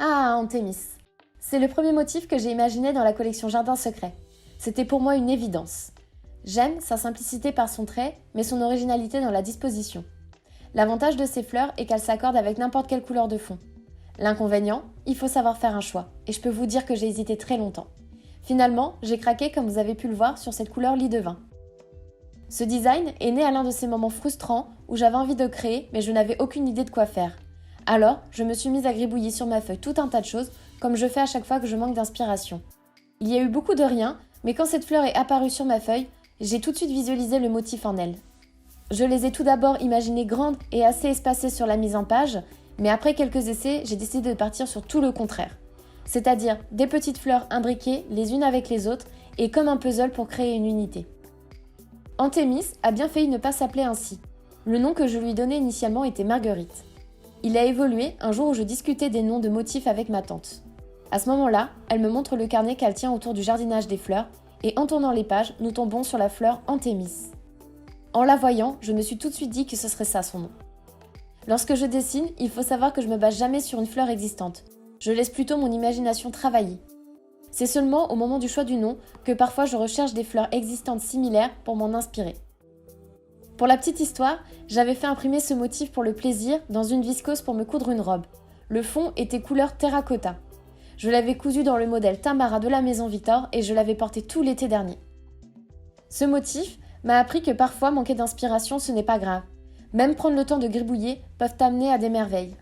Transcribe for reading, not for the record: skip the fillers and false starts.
Ah, Anthémis. C'est le premier motif que j'ai imaginé dans la collection Jardin Secret. C'était pour moi une évidence. J'aime sa simplicité par son trait, mais son originalité dans la disposition. L'avantage de ces fleurs est qu'elles s'accordent avec n'importe quelle couleur de fond. L'inconvénient, il faut savoir faire un choix, et je peux vous dire que j'ai hésité très longtemps. Finalement, j'ai craqué comme vous avez pu le voir sur cette couleur lit de vin. Ce design est né à l'un de ces moments frustrants où j'avais envie de créer, mais je n'avais aucune idée de quoi faire. Alors, je me suis mise à gribouiller sur ma feuille tout un tas de choses, comme je fais à chaque fois que je manque d'inspiration. Il y a eu beaucoup de rien, mais quand cette fleur est apparue sur ma feuille, j'ai tout de suite visualisé le motif en elle. Je les ai tout d'abord imaginées grandes et assez espacées sur la mise en page, mais après quelques essais, j'ai décidé de partir sur tout le contraire. C'est-à-dire des petites fleurs imbriquées les unes avec les autres et comme un puzzle pour créer une unité. Anthémis a bien failli ne pas s'appeler ainsi. Le nom que je lui donnais initialement était Marguerite. Il a évolué un jour où je discutais des noms de motifs avec ma tante. À ce moment-là, elle me montre le carnet qu'elle tient autour du jardinage des fleurs et en tournant les pages, nous tombons sur la fleur Anthémis. En la voyant, je me suis tout de suite dit que ce serait ça son nom. Lorsque je dessine, il faut savoir que je me base jamais sur une fleur existante. Je laisse plutôt mon imagination travailler. C'est seulement au moment du choix du nom que parfois je recherche des fleurs existantes similaires pour m'en inspirer. Pour la petite histoire, j'avais fait imprimer ce motif pour le plaisir dans une viscose pour me coudre une robe. Le fond était couleur terracotta. Je l'avais cousu dans le modèle Tamara de la maison Victor et je l'avais porté tout l'été dernier. Ce motif m'a appris que parfois manquer d'inspiration ce n'est pas grave. Même prendre le temps de gribouiller peuvent t'amener à des merveilles.